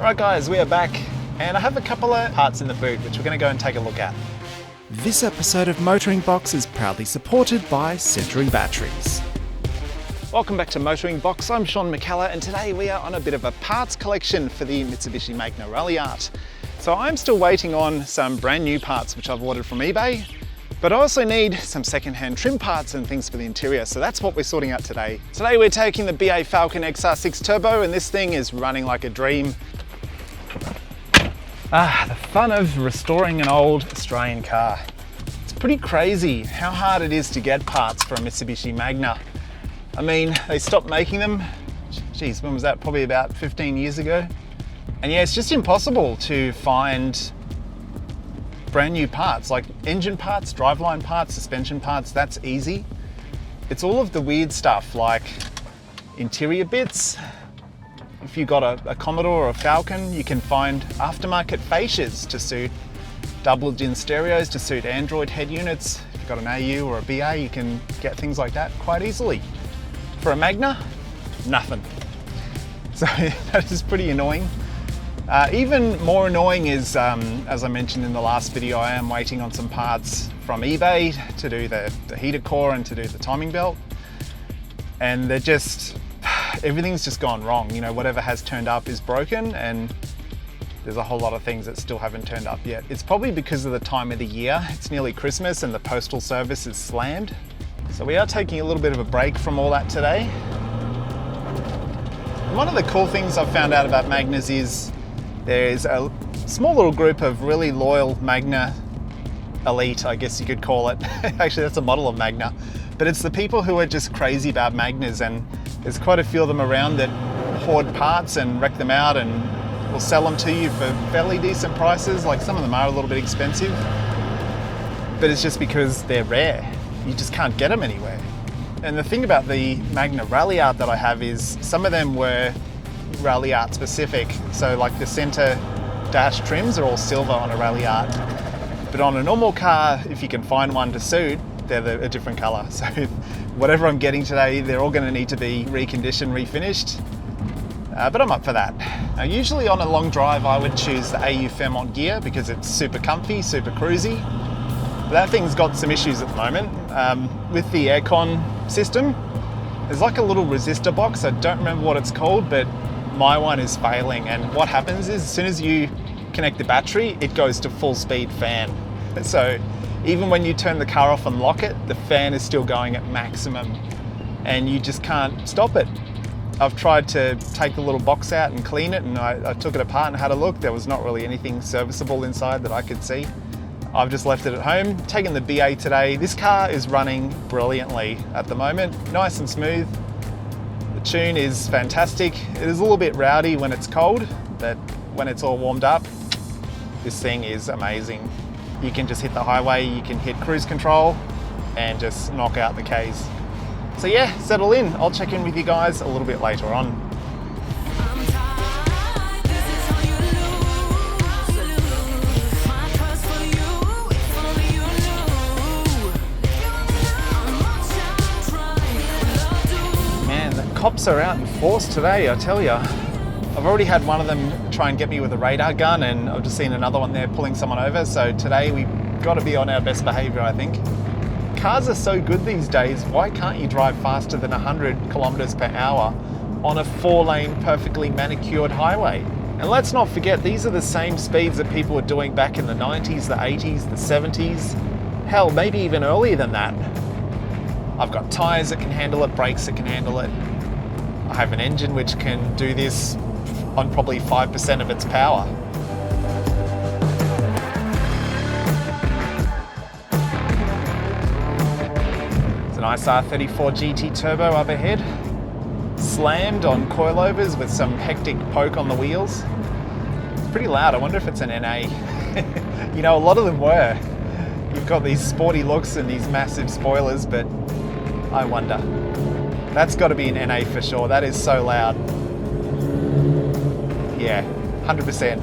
Alright guys, we are back and I have a couple of parts in the boot which we're going to go and take a look at. This episode of Motoring Box is proudly supported by Century Batteries. Welcome back to Motoring Box, I'm Sean McKellar and today we are on a bit of a parts collection for the Mitsubishi Magna Ralliart. So I'm still waiting on some brand new parts which I've ordered from eBay, but I also need some second-hand trim parts and things for the interior, so that's what we're sorting out today. Today we're taking the BA Falcon XR6 Turbo and this thing is running like a dream. The fun of restoring an old Australian car. It's pretty crazy how hard it is to get parts for a Mitsubishi Magna. I mean, they stopped making them, geez, when was that? Probably about 15 years ago. And yeah, it's just impossible to find brand new parts, like engine parts, driveline parts, suspension parts, that's easy. It's all of the weird stuff like interior bits. If you've got a Commodore or a Falcon, you can find aftermarket fascias to suit double-din stereos, to suit Android head units. If you've got an AU or a BA, you can get things like that quite easily. For a Magna, nothing. So that is pretty annoying. Even more annoying is, as I mentioned in the last video, I am waiting on some parts from eBay to do the heater core and to do the timing belt. And they're just, everything's just gone wrong. You know, whatever has turned up is broken and there's a whole lot of things that still haven't turned up yet. It's probably because of the time of the year. It's nearly Christmas and the postal service is slammed. So we are taking a little bit of a break from all that today. One of the cool things I've found out about Magnas is there's a small little group of really loyal Magna elite, I guess you could call it. Actually, that's a model of Magna. But it's the people who are just crazy about Magnas, and there's quite a few of them around that hoard parts and wreck them out and will sell them to you for fairly decent prices. Like some of them are a little bit expensive, but it's just because they're rare. You just can't get them anywhere. And the thing about the Magna Ralliart that I have is some of them were Ralliart specific. So like the center dash trims are all silver on a Ralliart, but on a normal car, if you can find one to suit, they're a different color. So whatever I'm getting today, they're all going to need to be reconditioned, refinished. But I'm up for that. Now, usually on a long drive, I would choose the AU Fairmont gear because it's super comfy, super cruisy. But that thing's got some issues at the moment. With the aircon system, there's like a little resistor box. I don't remember what it's called, but my one is failing. And what happens is as soon as you connect the battery, it goes to full speed fan. So even when you turn the car off and lock it, the fan is still going at maximum and you just can't stop it. I've tried to take the little box out and clean it, and I took it apart and had a look. There was not really anything serviceable inside that I could see. I've just left it at home, taken the BA today. This car is running brilliantly at the moment, nice and smooth. The tune is fantastic. It is a little bit rowdy when it's cold, but when it's all warmed up, this thing is amazing. You can just hit the highway, you can hit cruise control and just knock out the Ks. So yeah, settle in. I'll check in with you guys a little bit later on. Man, the cops are out in force today, I tell ya. I've already had one of them try and get me with a radar gun, and I've just seen another one there pulling someone over. So today we've got to be on our best behavior, I think. Cars are so good these days, why can't you drive faster than 100 kilometers per hour on a 4-lane perfectly manicured highway? And let's not forget, these are the same speeds that people were doing back in the 90s, the 80s, the 70s, hell, maybe even earlier than that. I've got tires that can handle it, brakes that can handle it. I have an engine which can do this on probably 5% of its power. It's an ISR34 GT Turbo up ahead, slammed on coilovers with some hectic poke on the wheels. It's pretty loud. I wonder if it's an NA. You know, a lot of them were. You've got these sporty looks and these massive spoilers, but I wonder. That's got to be an NA for sure. That is so loud. Yeah, 100%.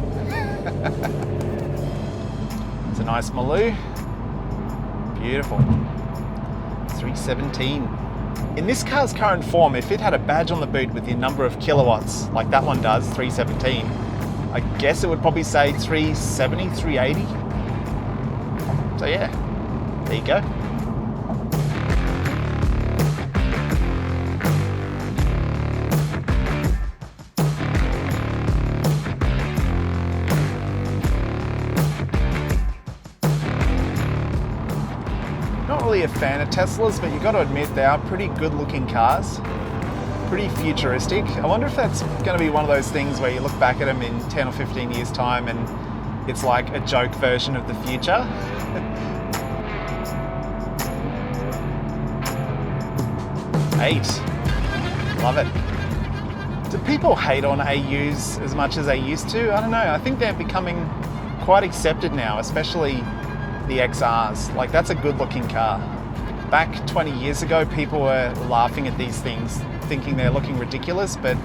It's a nice Maloo. Beautiful. 317. In this car's current form, if it had a badge on the boot with the number of kilowatts, like that one does, 317, I guess it would probably say 370, 380. So yeah, there you go. Not really a fan of Teslas, but you got to admit they are pretty good looking cars. Pretty futuristic. I wonder if that's going to be one of those things where you look back at them in 10 or 15 years time and it's like a joke version of the future. Eight. Love it. Do people hate on AUs as much as they used to? I don't know. I think they're becoming quite accepted now, especially the XRs. Like, that's a good looking car. Back 20 years ago, people were laughing at these things, thinking they're looking ridiculous, but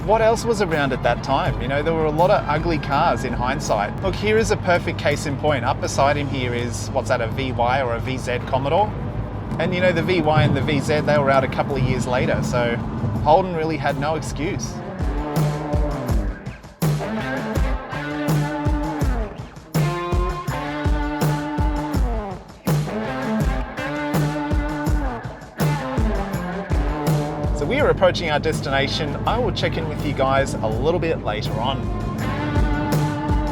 what else was around at that time? You know, there were a lot of ugly cars in hindsight. Look, here is a perfect case in point. Up beside him here is, what's that, a VY or a VZ Commodore? And you know, the VY and the VZ, they were out a couple of years later, so Holden really had no excuse. We are approaching our destination. I will check in with you guys a little bit later on.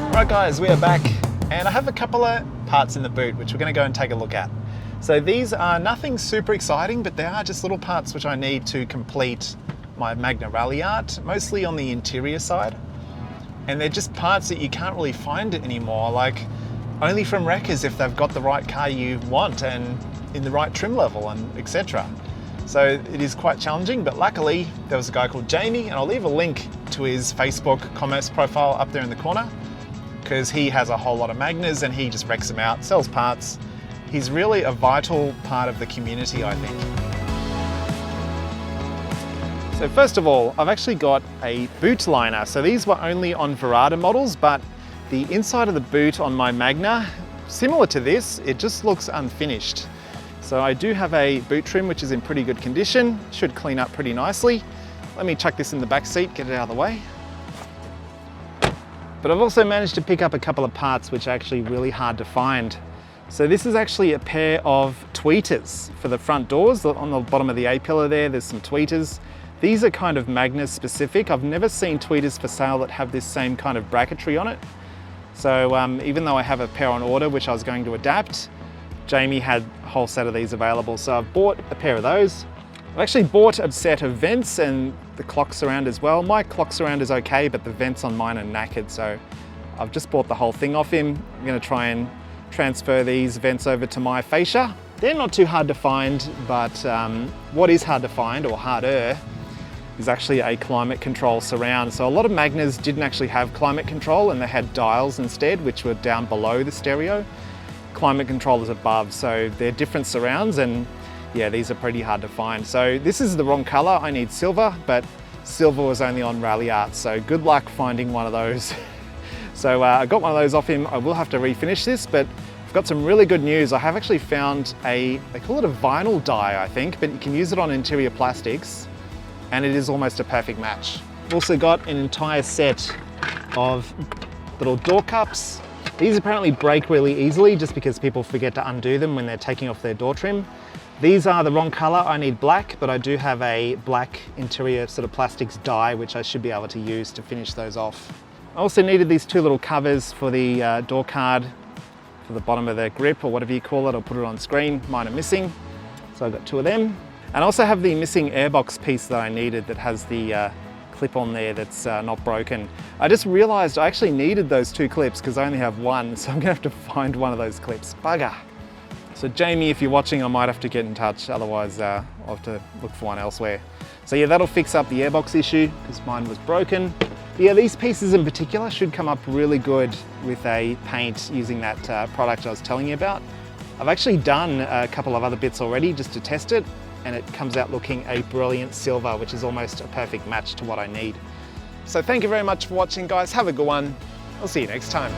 Alright guys, we are back and I have a couple of parts in the boot which we're going to go and take a look at. So these are nothing super exciting, but they are just little parts which I need to complete my Magna Ralliart, mostly on the interior side. And they're just parts that you can't really find anymore, like only from wreckers if they've got the right car you want and in the right trim level and etc. So it is quite challenging, but luckily there was a guy called Jamie, and I'll leave a link to his Facebook commerce profile up there in the corner, because he has a whole lot of Magnas and he just wrecks them out, sells parts. He's really a vital part of the community, I think. So first of all, I've actually got a boot liner. So these were only on Verada models, but the inside of the boot on my Magna, similar to this, it just looks unfinished. So I do have a boot trim which is in pretty good condition, should clean up pretty nicely. Let me chuck this in the back seat, get it out of the way. But I've also managed to pick up a couple of parts which are actually really hard to find. So this is actually a pair of tweeters for the front doors. On the bottom of the A-pillar there's some tweeters. These are kind of Magna specific. I've never seen tweeters for sale that have this same kind of bracketry on it. So even though I have a pair on order which I was going to adapt, Jamie had a whole set of these available, so I've bought a pair of those. I've actually bought a set of vents and the clock surround as well. My clock surround is okay, but the vents on mine are knackered, so I've just bought the whole thing off him. I'm going to try and transfer these vents over to my fascia. They're not too hard to find, but what is hard to find, or harder, is actually a climate control surround. So a lot of Magnas didn't actually have climate control and they had dials instead, which were down below the stereo. Climate control is above, so they're different surrounds, and yeah, these are pretty hard to find. So this is the wrong color. I need silver, but silver was only on Ralliart, so good luck finding one of those. So I got one of those off him. I will have to refinish this, but I've got some really good news. I have actually found they call it a vinyl die, I think, but you can use it on interior plastics, and it is almost a perfect match. I've also got an entire set of little door cups. These apparently break really easily just because people forget to undo them when they're taking off their door trim. These are the wrong color. I need black, but I do have a black interior sort of plastics die, which I should be able to use to finish those off. I also needed these two little covers for the door card for the bottom of the grip, or whatever you call it. I'll put it on screen. Mine are missing, so I've got two of them. And I also have the missing airbox piece that I needed that has the clip on there that's not broken. I just realized I actually needed those two clips because I only have one, so I'm gonna have to find one of those clips. Bugger. So Jamie, if you're watching, I might have to get in touch, otherwise I'll have to look for one elsewhere. So yeah, that'll fix up the airbox issue because mine was broken. But yeah, these pieces in particular should come up really good with a paint using that product I was telling you about. I've actually done a couple of other bits already just to test it, and it comes out looking a brilliant silver, which is almost a perfect match to what I need. So thank you very much for watching, guys. Have a good one. I'll see you next time.